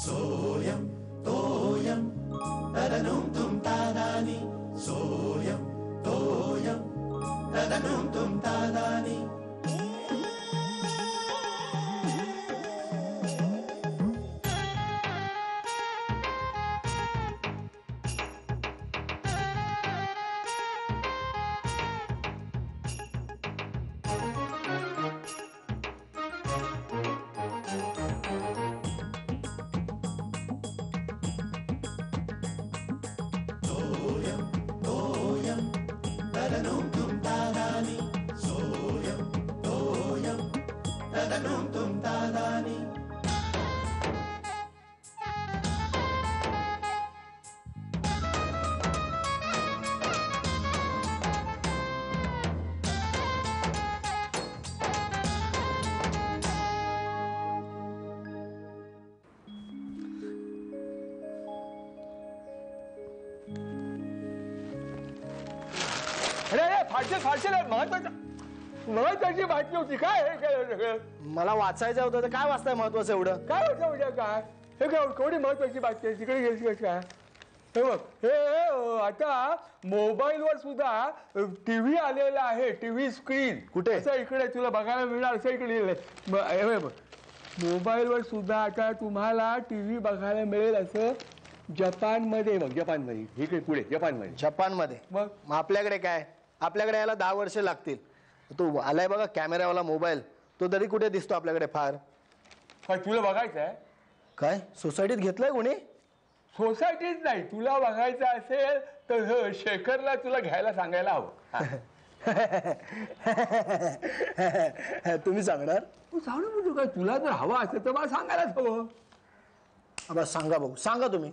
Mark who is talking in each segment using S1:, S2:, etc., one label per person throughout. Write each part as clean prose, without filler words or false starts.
S1: सोयम तोयम तदनुम तुम तादानी सोयम तोयम तदनुम तुम तादानी
S2: महत्वाची बातमी होती काय हे?
S3: मला वाचायचं होतं तर काय वाचताय महत्वाचं एवढं?
S2: काय होतं म्हणजे काय हे काय केवढी महत्वाची बातमी आहे तिकडे गेली काय हे बघ हे आता मोबाईलवर सुद्धा टीव्ही आलेला आहे टीव्ही स्क्रीन
S3: कुठे
S2: असं इकडे तुला बघायला मिळणार असं इकडे लिहिलंय मोबाईलवर सुद्धा आता तुम्हाला टीव्ही बघायला मिळेल असं जपानमध्ये बघ जपानमध्ये इकडे पुढे
S3: जपानमध्ये मग आपल्याकडे काय आपल्याकडे यायला 10 वर्ष लागतील तो आलाय बघा कॅमेरावाला मोबाईल तो तरी कुठे दिसतो आपल्याकडे फार
S2: काय तुला बघायचं आहे
S3: काय सोसायटीत घेतलंय कोणी
S2: सोसायटीत नाही तुला बघायचं असेल तर शेखरला तुला घ्यायला सांगायला हवं
S3: तुम्ही सांगणार
S2: तू सांगू म्हणजे काय तुला जर हवा असेल तर मला सांगायलाच हवं
S3: बस सांगा भाऊ सांगा तुम्ही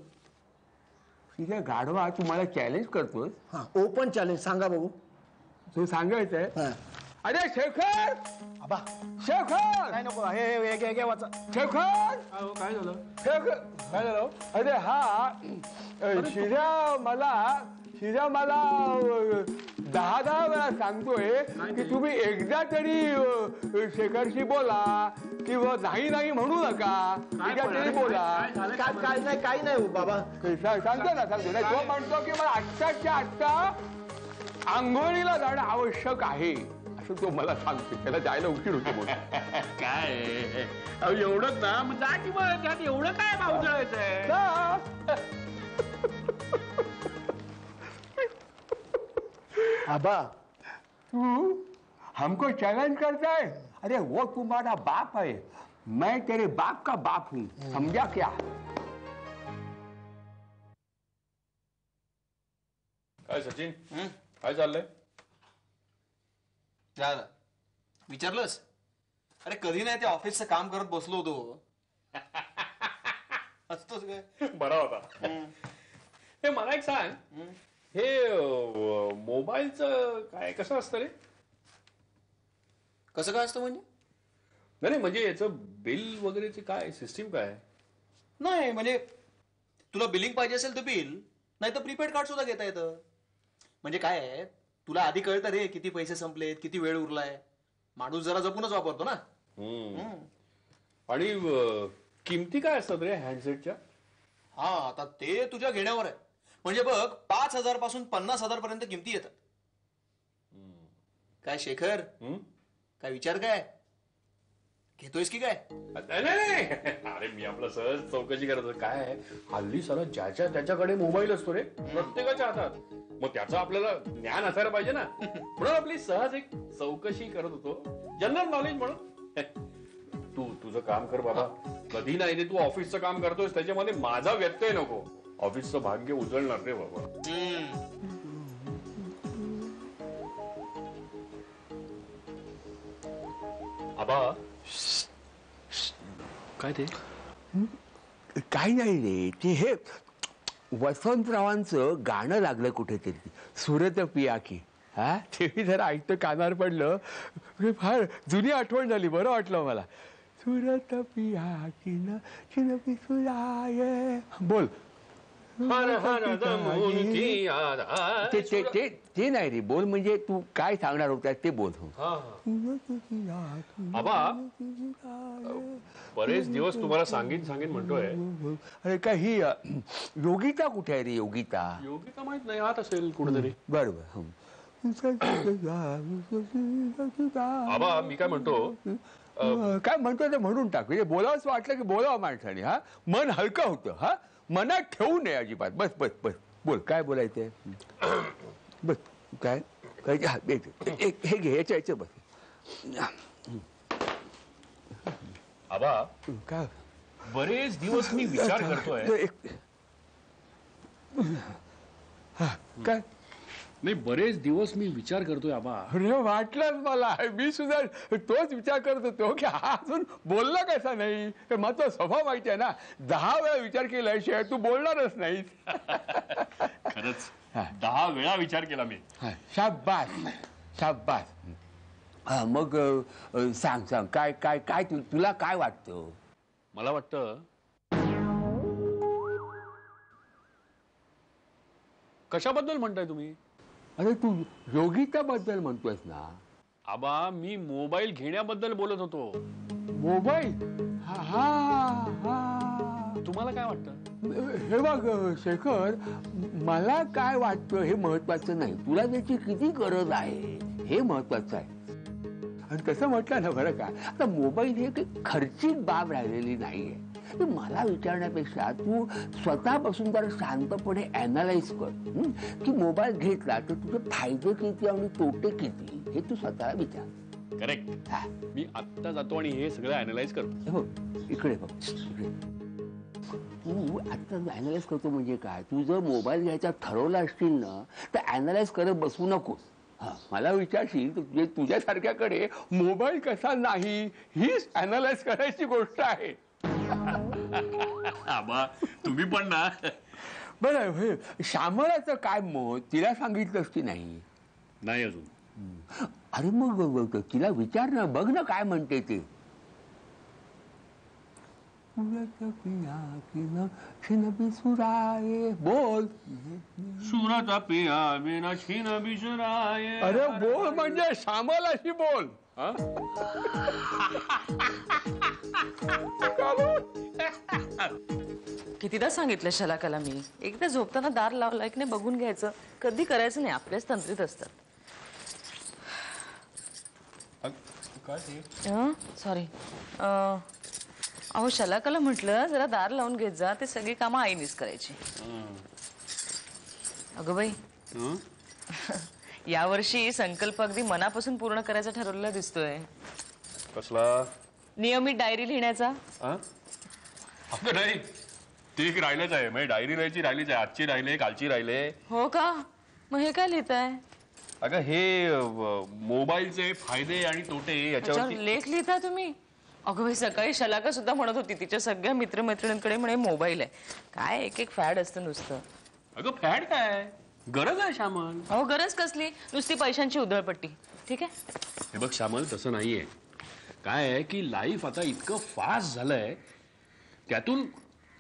S2: ठीक आहे गाढवा तुम्हाला चॅलेंज करतोस
S3: हा ओपन चॅलेंज सांगा भाऊ
S2: तू सांगायचंय अरे शेखर
S3: आबा
S2: शेखर
S3: काय नको हे वाचा
S2: शेखर
S4: काय झालं
S2: शेखर काय झालं अरे हा शिर्या मला 10 वेळा सांगतोय की तुम्ही एकदा तरी शेखरशी बोला किंवा नाही म्हणू नका एकदा तरी बोला
S3: काही नाही बाबा
S2: सांगतो नाही तो म्हणतो की मला आत्ताच्या आत्ता आंघोळीला जाणं आवश्यक आहे असं तो मला सांगतो त्याला जायला उशीर होतो
S4: काय एवढंच ना मग जा की मग त्यात एवढं काय पावसाळ्याचंय
S3: आबा
S2: तू हमको चैलेंज करता है अरे वो तुम्हारा बाप है मैं तेरे बाप का बाप हूं समझा क्या
S4: काय सचिन काय चाललंय
S5: झालं विचारलंस अरे कधी नाही ते ऑफिसचं काम करत बसलो होतो असतोच काय
S4: बरा होता हे मला एक सांग हे मोबाईलचं काय कसं असतं रे
S5: कसं काय असतं म्हणजे
S4: नाही म्हणजे याचं बिल वगैरेची काय सिस्टीम काय
S5: नाही म्हणजे तुला बिलिंग पाहिजे असेल तर बिल नाही तर प्रीपेड कार्ड सुद्धा घेता येतं म्हणजे काय आहे तुला आधी कळतं रे किती पैसे संपलेत किती वेळ उरलाय माणूस जरा जपूनच वापरतो ना
S4: आणि किमती काय असतात रे हँडसेटच्या
S5: हा आता ते तुझ्या घेण्यावर आहे म्हणजे बघ 5,000 पासून 50,000 पर्यंत किमती येतात काय शेखर काय विचार काय घेतोयस की काय
S4: नाही अरे मी आपलं सहज चौकशी करत काय आहे हल्ली सर ज्याच्या त्याच्याकडे मोबाईल असतो रे प्रत्येकाच्या हातात मग त्याचं आपल्याला ज्ञान असायला पाहिजे ना म्हणून आपली सहज एक चौकशी करत होतो जनरल नॉलेज म्हणून तू तुझं काम कर बाबा कधी नाही रे तू ऑफिसचं काम करतोयस त्याच्यामध्ये माझा व्यत्यय नको ऑफिसचं भाग्य उजळणार रे बाबा आबा काय ते
S2: काही नाही रे ते हे वसंतरावांचं गाणं लागलं कुठेतरी सुरत पिया की हा ते जरा ऐकतं कानावर पडलं फार जुनी आठवण झाली बरं वाटलं मला सुरत पिया की न चिन पिसुलाये बोल
S4: हर हर दमून की याद आए.
S2: ते ते ते ते नाही रे, बोल म्हणजे तू काय सांगणार होता ते बोल.
S4: हा, हा. आबा बरेच दिवस तुम्हाला सांगीन सांगीन म्हणतोय.
S2: अरे काय ही योगिता कुठे आहे रे? योगिता
S4: योगिता माहित नाही, आत असेल कुठेतरी.
S2: बरोबर.
S4: आबा मी काय म्हणतो,
S2: काय म्हणतो ते म्हणून टाक. म्हणजे बोलावंच वाटलं की बोलावं माणसाने. हा, मन हलकं होतं. हा, मनात ठेवू नये अजिबात. बस बस बस बोल, काय बोलायचंय. बस काय काय हे घे, याच्या बस.
S4: आबा
S2: काय
S4: बरेच दिवस मी विचार करतोय.
S2: काय
S4: नाही, बरेच दिवस मी विचार करतोय आबा.
S2: अरे वाटलंच मला. मी सुद्धा तोच विचार करत होतो की हा अजून बोलला कसा नाही. तर माझा स्वभाव माहिती आहे ना, 10 वेळा विचार केल्याशिवाय तू बोलणारच नाहीस.
S4: खरंच 10 वेळा विचार केला मी.
S2: शाबास शाबास. मग सांग सांग काय काय काय तुला काय वाटतं?
S4: मला वाटतं कशाबद्दल म्हणताय तुम्ही?
S2: अरे तू योगिताबद्दल म्हणतोयस ना.
S4: आबा मी मोबाईल घेण्याबद्दल बोलत होतो.
S2: मोबाईल? हा हा.
S4: तुम्हाला काय वाटतं?
S2: हे बघ शेखर, मला काय वाटतं हे महत्वाचं नाही. तुला त्याची किती गरज आहे हे महत्वाचं आहे. आणि तसं म्हटलं ना बरं का, आता मोबाईल हे काही खर्चिक बाब राहिलेली नाहीये. मला विचारण्यापेक्षा तू स्वतःपासून जरा शांतपणे अॅनालाइज कर की मोबाईल घेतला तर तुझे फायदे किती आणि तोटे किती हे तू स्वतःला विचार.
S4: करेक्ट. मी आत्ता जातो आणि हे सगळं अॅनालाइज करतो.
S2: हो, इकडे बघ. तू आता अॅनालाइज करतो म्हणजे काय, तू जर मोबाईल घ्यायचा ठरवला असशील ना तर अॅनालाइज करत बसू नकोस. मला विचारशील तर तुझ्यासारख्याकडे मोबाईल कसा नाही हीच अॅनालाइज करायची गोष्ट आहे.
S4: आबा तुम्ही पण ना.
S2: बरं, श्यामलाचं काय मत तिला सांगितलंच की नाही?
S4: नाही अजून.
S2: अरे मग तिला विचार ना, बघ ना काय म्हणते ते. बोल.
S4: सुरता पिया बिना छिन बिसराये.
S2: अरे बोल म्हणजे श्यामलाशी बोल.
S6: कितीदा सांगितलं शलाकाला मी, एकदा झोपताना दार लावलं की नाही बघून घ्यायचं. कधी करायचं नाही, आपल्याच तंत्रीत असतात. सॉरी. अहो शलाकाला म्हटलं जरा दार लावून घेत जा, ते सगळी कामं आईनीच करायची. अगं बाई, यावर्षी संकल्प अगदी मनापासून पूर्ण करायचा ठरवलेला दिसतोय.
S4: कसला?
S6: नियमित डायरी लिहिण्याचा.
S4: अगं नाही, ते एक राहिलंच आहे. म्हणजे डायरी लिहायची राहिलीच आहे. आजची राहिले, कालची राहिले.
S6: हो का? मग हे काय लिहिताय?
S4: अगं हे मोबाईलचे फायदे आणि तोटे याच्यावरती
S6: लेख लिहिता तुम्ही? अगं बाई, सकाळी शलाका सुद्धा म्हणत होती तिच्या सगळ्या मित्रमैत्रिणींकडे म्हणे मोबाईल आहे. काय एक एक फॅड असतं नुसतं.
S4: अगं फॅड काय, गरज आहे श्यामल.
S6: अहो गरज कसली, नुसती पैशांची उधळपट्टी. ठीक आहे.
S4: हे बघ श्यामल, तसं नाहीये. काय आहे की लाईफ आता इतकं फास्ट झालंय, त्यातून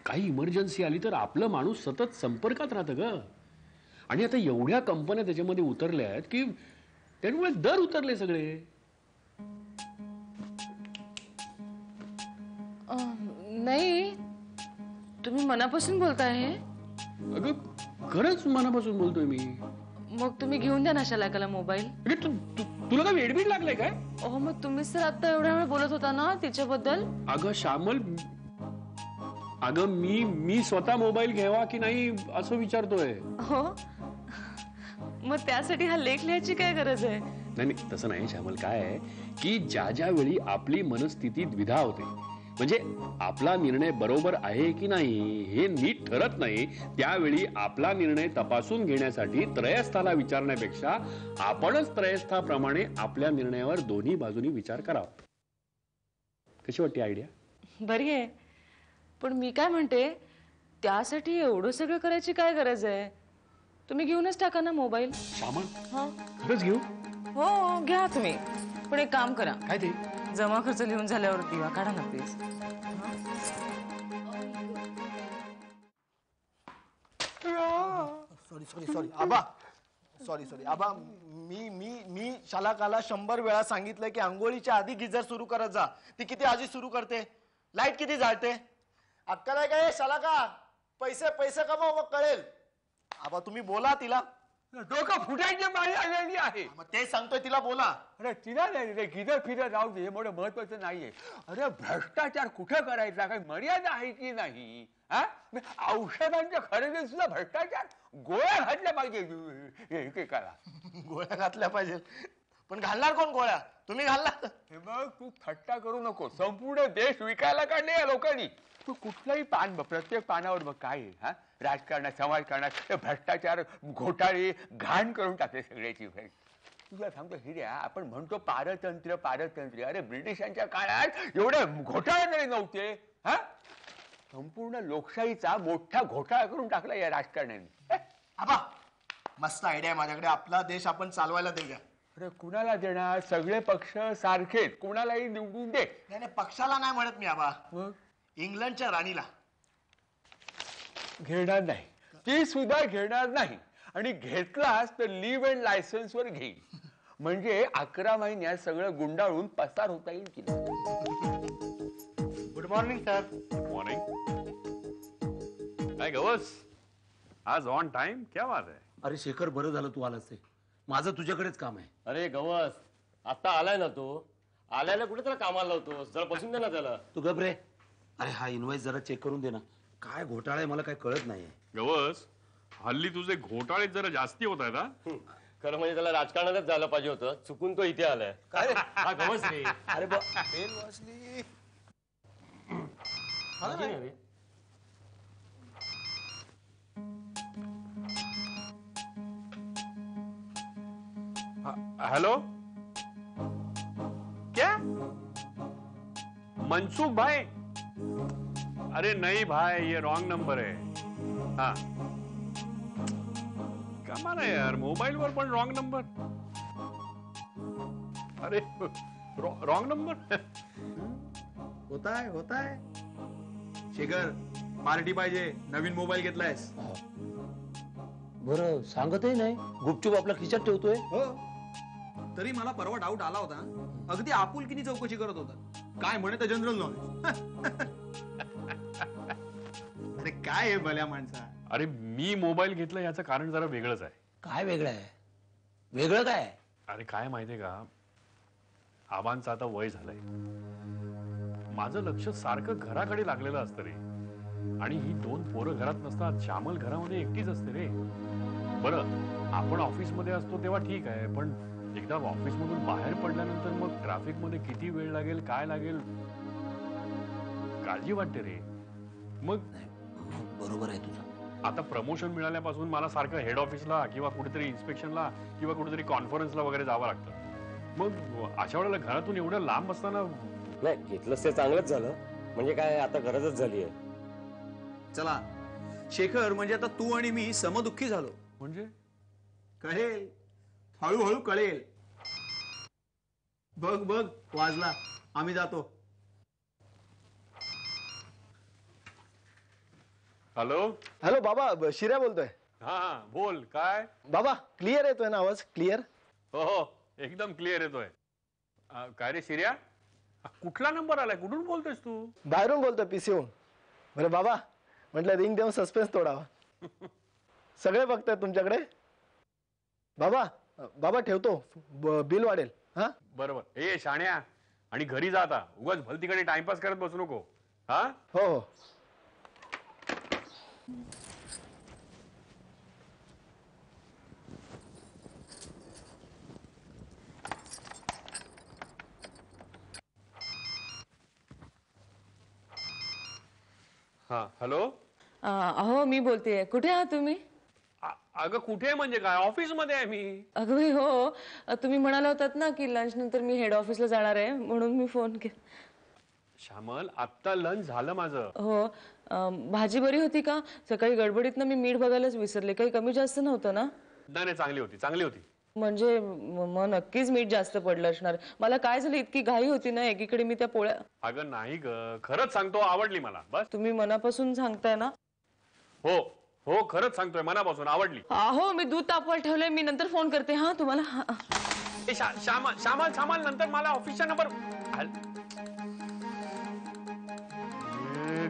S4: काही इमर्जन्सी आली तर आपलं माणूस सतत संपर्कात राहतं ग. आणि आता एवढ्या कंपन्या त्याच्यामध्ये उतरल्या आहेत की त्यामुळे दर उतरले सगळे.
S6: नाही, तुम्ही मनापासून बोलताय हे?
S4: अगं खरंच मनापासून बोलतोय मी.
S6: मग तुम्ही घेऊन द्या ना शलाकाला मोबाईल.
S4: तुला काय वेडबीड लागलंय काय?
S6: अहो मग तुम्हीच तर आता एवढ्या वेळ बोलत होता ना तिच्याबद्दल.
S4: अगं श्यामल, अगं मी स्वतः मोबाईल घ्यावा की नाही असं विचारतोय.
S6: हो, मग त्यासाठी हा लेख लिहायची काय गरज आहे?
S4: नाही तसं नाही श्यामल. काय आहे की ज्या वेळी आपली मनस्थिती द्विधा होते, म्हणजे आपला निर्णय बरोबर आहे की नाही हे नीट ठरत नाही, त्यावेळी आपला निर्णय तपासून घेण्यासाठी त्रयस्थाला विचारण्यापेक्षा आपणच त्रयस्थाप्रमाणे आपल्या निर्णयावर दोन्ही बाजूनी विचार करावा. कशी वाटते आयडिया?
S6: बरी आहे, पण मी काय म्हणते, त्यासाठी एवढं सगळं करायची काय गरज आहे? तुम्ही घेऊनच टाका ना मोबाईल.
S4: श्यामल
S6: हा,
S4: खरंच घेऊ?
S6: हो घ्या तुम्ही, पण एक काम करा.
S4: काय ते?
S6: जमा खर्च लिहून झाल्यावर दिवा काढा ना please.
S3: Sorry sorry sorry Aba, sorry Aba, मी शालाकाला 100 वेळा सांगितलंय की आंघोळीच्या आधी गिझर सुरू करत जा. ती किती आधी सुरू करते, लाईट किती जाळते. अक्कल आहे काय शालाका? पैसे कमाव मग कळेल. आबा तुम्ही बोला तिला.
S2: डोकं फुटायची माळी आलेली आहे.
S3: मग ते सांगतोय तिला बोला.
S2: अरे तिला नाही रे, गिजर फिरत राहू दे, हे मोठं महत्वाचं नाहीये. अरे भ्रष्टाचार कुठं करायचा, काही मर्यादा आहे की नाही? हा, औषधांच्या खरेदीत सुद्धा भ्रष्टाचार. गोळ्या घातल्या पाहिजे एकेकाला.
S3: गोळ्या घातल्या पाहिजे, पण घालणार कोण गोळ्या? तुम्ही घालणार.
S2: हे बघ, तू थट्टा करू नको. संपूर्ण देश विकायला काढले या लोकांनी. तू कुठलंही पान बघ, प्रत्येक पानावर बघ काय आहे, हा, राजकारणात, समाजकारणात भ्रष्टाचार, घोटाळे, घाण करून टाकले सगळ्याची. तुला सांगतो हिऱ्या, आपण म्हणतो पारतंत्र्य. अरे ब्रिटिशांच्या काळात एवढे घोटाळे तरी नव्हते. हा, संपूर्ण लोकशाहीचा मोठा घोटाळा करून टाकला या राजकारण्यांनी.
S3: आबा मस्त आयडिया माझ्याकडे. आपला देश आपण चालवायला देऊया.
S2: अरे कुणाला देणार? सगळे पक्ष सारखेच, कुणालाही निवडून दे.
S3: नाही पक्षाला नाही म्हणत मी आबा,
S2: मग
S3: इंग्लंडच्या राणीला.
S2: घेणार नाही, ती सुद्धा घेणार नाही. आणि घेतलास तर लिव्ह अँड लायसन्स वर घेईल. म्हणजे 11 महिन्यात सगळं गुंडाळून पसार होता येईल की नाही.
S3: Good morning sir.
S4: मॉर्निंग. काय गवस, आज ऑन टाइम, क्या बात आहे.
S1: अरे शेखर, बरं झालं तू आलास. माझं तुझ्याकडेच काम आहे.
S7: अरे गवस, आता आलाय ना तो, आल्याला कुठे त्याला कामाला लावतोस, जरा बसून दे ना त्याला.
S1: तू घबरे. अरे हा इनवाइस जरा चेक करून दे ना. काय घोटाळा आहे मला काय कळत नाहीये.
S4: गवस, हल्ली तुझे घोटाळे जरा जास्ती होत आहेत. हा,
S7: खरं म्हणजे त्याला राजकारणातच झालं पाहिजे होतं, चुकून तो इथे आलाय.
S1: काय
S7: हा गवस रे.
S1: अरे बेल वाजली.
S7: अरे
S4: हेलो, क्या मनसुख भाई? अरे नहीं भाई, ये रॉन्ग नंबर है. हाँ, कमाल है यार, मोबाईल वर पण रॉन्ग नंबर. अरे रॉन्ग नंबर.
S5: होताय. शेखर, पार्टी पाहिजे. नवीन मोबाईल घेतलायस.
S1: बरं सांगतही नाही, गुपचूप आपला खिशात ठेवतोय.
S5: हो, तरी मला परवा डाऊट आला होता. अगदी आपुलकीनी चौकशी करत होता. काय म्हणे जनरल नॉलेज. अरे काय आहे भल्या माणसा.
S4: अरे मी मोबाईल घेतला याचं कारण जरा वेगळंच आहे.
S1: काय वेगळं आहे? वेगळं काय?
S4: अरे काय माहितीये का, आबांचं आता वय झालंय. माझं लक्ष सारखं घराकडे लागलेलं असतं रे. आणि ही 2 पोरं घरात नसतात, श्यामल घरामध्ये एकटीच असते रे. बरं, आपण ऑफिसमध्ये असतो तेव्हा ठीक आहे, पण एकदा ऑफिसमधून बाहेर पडल्यानंतर मग ट्रॅफिक मध्ये किती वेळ लागेल, काय लागेल, काळजी वाटते रे. मग
S1: बरोबर आहे तुझं.
S4: आता प्रमोशन मिळाल्यापासून मला सारखं हेड ऑफिसला किंवा कुठेतरी इन्स्पेक्शनला किंवा कुठेतरी कॉन्फरन्सला वगैरे जावं लागतं. मग अशा वेळेला घरातून एवढं लांब असताना.
S7: नाही, घेतलंस ते चांगलंच झालं. म्हणजे काय, आता गरजच झाली आहे.
S5: चला शेखर, म्हणजे आता तू आणि मी समदुःखी झालो.
S4: म्हणजे
S5: कळेल, हळूहळू कळेल. बघ वाजला. आम्ही जातो.
S3: हॅलो बाबा, शिर्या बोलतोय.
S4: हा, बोल. काय
S3: बाबा, क्लिअर येतोय ना आवाज? क्लिअर?
S4: हो, एकदम क्लिअर येतोय. काय रे शिर्या, कुठला नंबर आलाय, कुठून बोलतोयस तू?
S3: बाहेरून बोलतोय, पीसीहून. बरं बाबा, म्हटलं रिंग देऊन सस्पेन्स तोडावा. सगळे बघताय तुमच्याकडे. बाबा ठेवतो, बिल वाढेल. हा
S4: बरोबर. ए शाण्या, आणि घरी जा आता. उगाच भलतीकडे टाइमपास करत बसू नको. हा,
S3: हो.
S4: हा. हॅलो.
S6: अहो मी बोलतेय. कुठे आहात तुम्ही?
S4: अगं कुठे म्हणजे काय, ऑफिसमध्ये आहे मी.
S6: अगं बाई, हो, तुम्ही म्हणाला होतात ना की लंच नंतर मी हेड ऑफिसला जाणार आहे, म्हणून मी फोन केला.
S4: श्यामल, आत्ता लंच झालं माझं.
S6: हो. भाजी बरी होती का? सकाळी गडबडीतनं मी मीठ बघायलाच विसरले. काही कमी जास्त नव्हतं ना?
S4: नाही, चांगली होती.
S6: म्हणजे मग नक्कीच मीठ जास्त पडलं असणार. मला काय झालं, इतकी घाई होती ना, एकीकडे मी त्या पोळ्या.
S4: अगं नाही ग, खरंच सांगतो, आवडली मला. बस
S6: तुम्ही मनापासून सांगताय ना?
S4: हो, हो खरंच सांगतोय मनापासून आवडली.
S6: अहो मी दूध तापवायला ठेवलंय, मी नंतर फोन करते हा तुम्हाला.
S4: श्यामाल नंतर मला ऑफिसचा नंबर.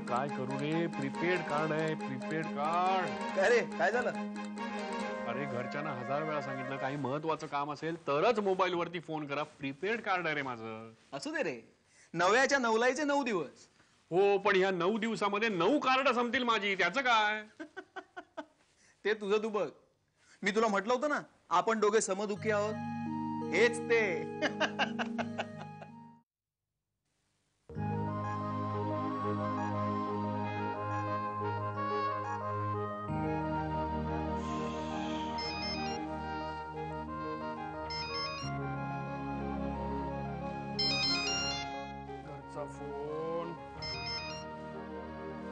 S4: काय करू रे, प्रीपेड कार्ड आहे, प्रीपेड कार्ड.
S3: काय रे, काय झालं?
S4: अरे घरच्यांना 1000 वेळा सांगितलं काही महत्वाचं काम असेल तरच मोबाईल वरती फोन करा, प्रीपेड कार्ड आहे रे माझं.
S5: असू दे रे, नव्याच्या नवलाईचे 9 दिवस.
S4: हो पण ह्या 9 दिवसामध्ये 9 कार्ड संपतील माझी, त्याचं काय?
S5: ते तुझं तू बघ. मी तुला म्हटलं होतं ना आपण दोघे समदुखी आहोत, हेच ते.
S4: घरचा फोन.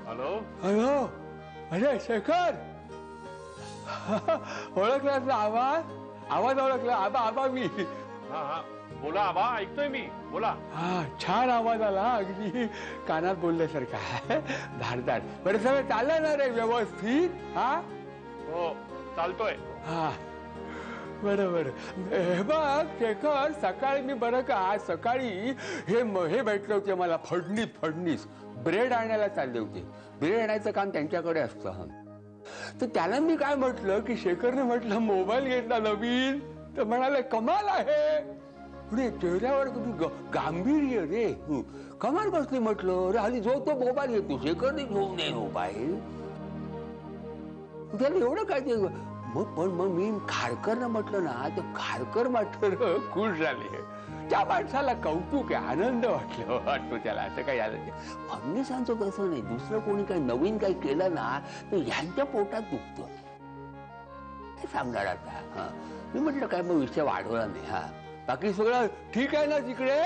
S4: हॅलो.
S2: हॅलो, अरे शेखर, ओळखलास ना आवाज? आवाज ओळखला? आबा आबा मी.
S4: हा हा बोला आबा, ऐकतोय मी, बोला.
S2: हा छान आवाज आला, अगदी कानात बोलल्यासारखा. धारदार. बरं सगळं चाललं ना रे व्यवस्थित? हा
S4: हो चालतोय.
S2: हा बरोबर. हे बघ शेखर, सकाळी मी बरं का आज सकाळी हे भेटले होते मला, फडणीस ब्रेड आणायला चालले होते. ब्रेड आणायचं काम त्यांच्याकडे असतं. तर त्याला मी काय म्हटलं की शेखरने म्हटलं मोबाईल घेतला नवीन, तर म्हणाले कमाल आहे. पुढे चेहऱ्यावर गांभीर्य रे, कमाल बसली. म्हटलं रे हल्ली जो तो मोबाईल घेतो, शेखरने घेऊ नये मोबाईल. त्याला एवढं काय ते मग मी खारकरनं म्हटलं ना, तर खारकर मात्र खुश झाले. त्या माणसाला कौतुक आहे, आनंद वाटतो त्याला. असं काही झालं नाही. फडणीसांचं तसं नाही, दुसरं कोणी काही नवीन काही केलं ना तर ह्यांच्या पोटात दुखतं. काय सांगणार आता. हा मी म्हटलं काय मग विषय वाढवला नाही. हा बाकी सगळं ठीक आहे ना तिकडे?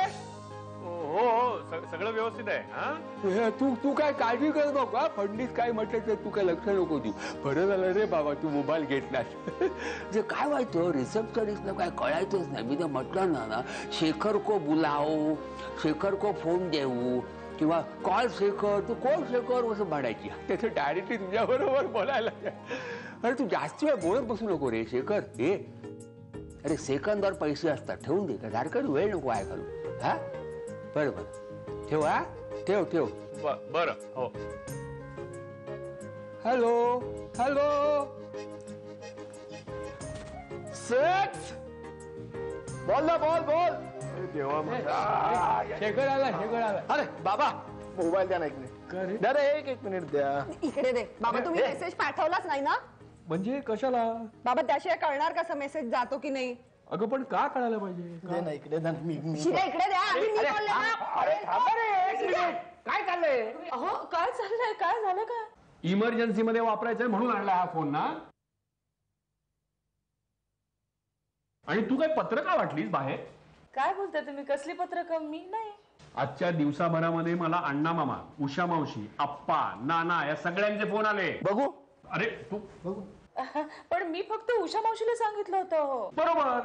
S4: हो हो सगळं व्यवस्थित आहे. हा
S2: तू काय काळजी कर नको. फडणीस काय म्हटलं तर तू काय लक्ष नको देऊ. बरं झालं रे बाबा तू मोबाईल घेतलास. जे काय व्हायचं रिसेप्शनिस्टला काय कळायचंच नाही. मी तर म्हटलं ना शेखर को बुलाओ, शेखर को फोन देऊ किंवा कॉल शेखर, तू कोण शेखर असं म्हणायची. त्याचं डायरेक्टली तुझ्या बरोबर बोलायला. अरे तू जास्त वेळ बोलत बसू नको रे शेखर. हे अरे सेकंदावर पैसे असतात, ठेवून दे. सारखं वेळ नको आहे घालू. हा बरं बरं ठेव. हा ठेव.
S4: बरं हो.
S2: हॅलो हॅलो सेक्स बोल ना, बोल.
S4: देवा
S2: शेखर आला.
S3: अरे बाबा, मोबाईल द्या ना एक मिनिट. द्या रे, एक मिनिट द्या.
S8: इकडे दे बाबा. तुम्ही मेसेज पाठवलाच नाही ना?
S2: म्हणजे कशाला
S8: बाबा त्याशिवाय कळणार कसं मेसेज जातो की नाही?
S2: अगं पण का कळायला पाहिजे?
S3: दे ना, इकडे द्या ना. मी
S8: शिऱ्या इकडे द्या. आधी मी बोलले ना.
S2: काय चाललंय?
S6: अहो काय चाललंय, काय झालं का?
S2: इमर्जन्सी मध्ये वापरायचंय म्हणून आणला हा फोन ना. आणि तू काय पत्रका वाटलीस बाहेर?
S6: काय बोलताय तुम्ही? कसली पत्रकं? मी नाही.
S2: आजच्या दिवसाभरामध्ये मला अण्णा मामा, उषा मावशी, आप्पा, नाना या सगळ्यांचे फोन आले.
S3: बघू.
S2: अरे तू बघू.
S6: पण मी फक्त उषा मावशीला सांगितलं होतं.
S2: बरोबर.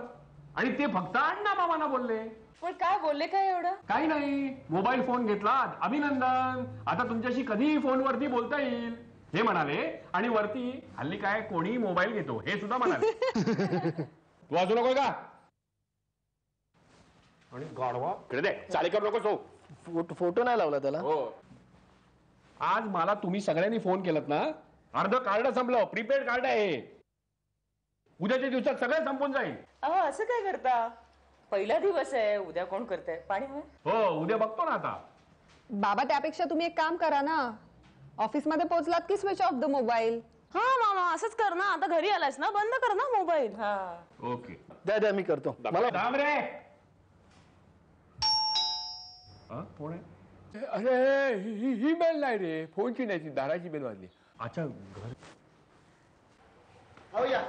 S2: आणि ते फक्त अण्णा मामांना बोलले.
S6: पण काय बोलले काय एवढं?
S2: काही नाही, मोबाईल फोन घेतला, अभिनंदन, आता तुमच्याशी कधीही फोनवरती बोलता येईल हे म्हणाले. आणि वरती हल्ली काय कोणी मोबाईल घेतो हे सुद्धा म्हणाले. तू वाजू नको का? आणि गाढवा
S4: इकडे दे, चाले करू नकोस.
S3: फोटो नाही लावला त्याला.
S4: हो
S2: आज मला तुम्ही सगळ्यांनी फोन केलात ना, अर्ध कार्ड संपलं, प्रीपेड कार्ड आहे. उद्याच्या दिवसात सगळं संपून जाईल.
S6: अहो असं काय करता? पहिला दिवस आहे, उद्या कोण करतंय? पाणी हवं?
S2: हो उद्या बघतो ना आता.
S8: बाबा त्यापेक्षा तुम्ही एक काम करा ना, ऑफिस मध्ये पोहोचलात की स्विच ऑफ द मोबाईल.
S6: हा मामा असंच कर ना. आता घरी आलास ना, बंद कर ना मोबाईल. हा
S2: ओके
S3: द्या मी करतो.
S2: मला थांब रे. फोन आहे. अरे ही बेल नाही रे, फोनची नाही, ती दाराची बेल वाजली. अच्छा घर.
S3: हो या.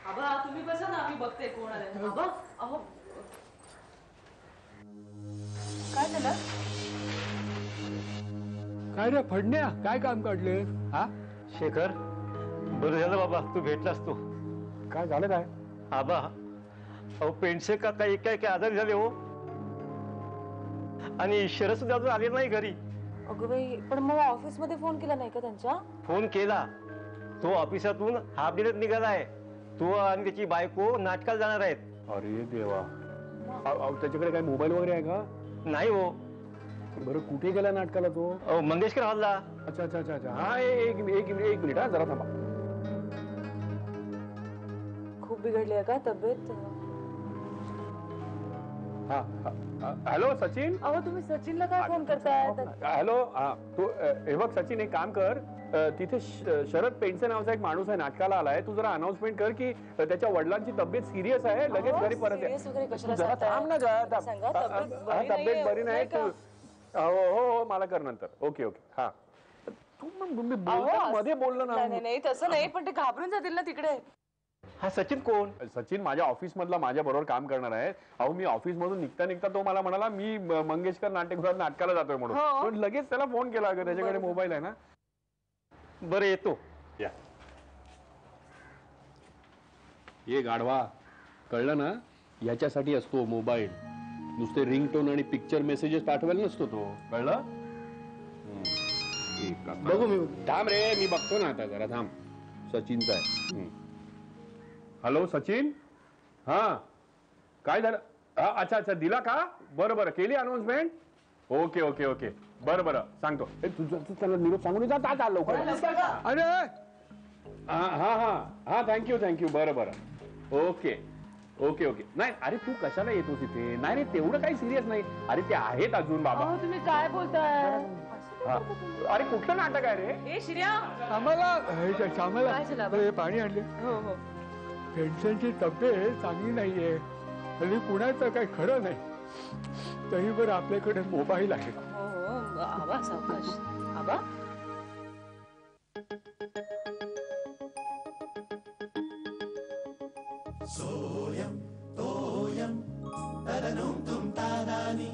S6: आबा तुम्ही बसा ना, आम्ही बघते कोण आलं. आबा अहो काय झालं?
S2: काय रे फडण्या, काय काम काढले? हा
S9: शेखर, बरं झालं बाबा तू भेटलास. तू
S2: काय झालं? काय
S9: आबा, अहो पेंडसे काका एका आजारी झाले हो. आणि शरद सुद्धा अजून आले नाही घरी.
S6: अगं बाई, पण मग ऑफिसमध्ये फोन केला नाही का त्यांच्या?
S9: फोन केला, तो ऑफिसातून हाफ डेत निघालाय. तो आणि त्याची बायको नाटकाला जाणार आहेत.
S4: अरे देवा, त्याच्याकडे काय मोबाईल वगैरे आहे का?
S9: नाही हो.
S4: बरं, कुठे गेला नाटकाला तो?
S9: मंगेशकर हॉलला.
S4: अच्छा अच्छा अच्छा अच्छा. हा, एक मिनिट हा, जरा थांबा.
S6: खूप बिघडली आहे का तब्येत?
S4: हा, हॅलो सचिन.
S6: अहो तुम्ही सचिनला काय फोन करताय?
S4: हॅलो, तू हे बघ सचिन, एक काम कर, तिथे शरद पेंडसे नावाचा एक माणूस आहे, नाटकाला आलाय. तू जरा अनाउन्समेंट कर की त्याच्या वडिलांची तब्येत सिरियस आहे, लगेच घरी परत ये. तू जरा थांब ना ग. तब्येत बरी नाही. हो हो, मला कर नंतर. Okay okay. हा, तू मध्ये बोललं ना.
S6: नाही तसं नाही, पण ते घाबरून जातील ना तिकडे.
S9: हा सचिन कोण?
S4: सचिन माझ्या ऑफिस मधला, माझ्या बरोबर काम करणार आहे. अहो, मी ऑफिस मधून निघता निघता तो मला म्हणाला मी मंगेशकर नाट्यगृहात नाटकाला जातोय म्हणून. पण लगेच त्याला फोन केला, त्याच्याकडे मोबाईल आहे ना.
S9: बरं येतो.
S4: या, ये गाढवा, कळलं ना? याच्यासाठी असतो मोबाईल. नुसते रिंगटोन आणि पिक्चर मेसेजेस पाठवायला नसतो तो, कळलं? बघू मी. थांब रे, मी बघतो ना आता, जरा थांब. सचिनचा आहे. हॅलो सचिन. हा, काय झालं? अच्छा अच्छा, दिला का? बरं बरं, केली अनाउन्समेंट? ओके ओके ओके, बरं बरं, सांगतो. तुझं त्याला निरोप सांगून जात आता लवकर. अरे हा हा हा हा, थँक्यू. बरं बरं, ओके ओके ओके. नाही, अरे तू कशाला येतो तिथे? नाही रे, तेवढं काही सिरियस नाही. अरे ते आहेत अजून बाबा.
S6: तुम्ही काय बोलताय?
S4: अरे कुठलं नाटक आहे रे?
S6: ए श्रेया,
S2: आम्हाला पाणी आणले.
S6: हो
S2: पेन्शनची तब्येत चांगली नाहीये आणि कुणाचं काही खरं नाही. तरी बरं आपल्याकडे मोबाईल आहे.
S6: हो, आबा सावकाश. आबा
S10: सोयम तोयम तदनुम तुम तादानी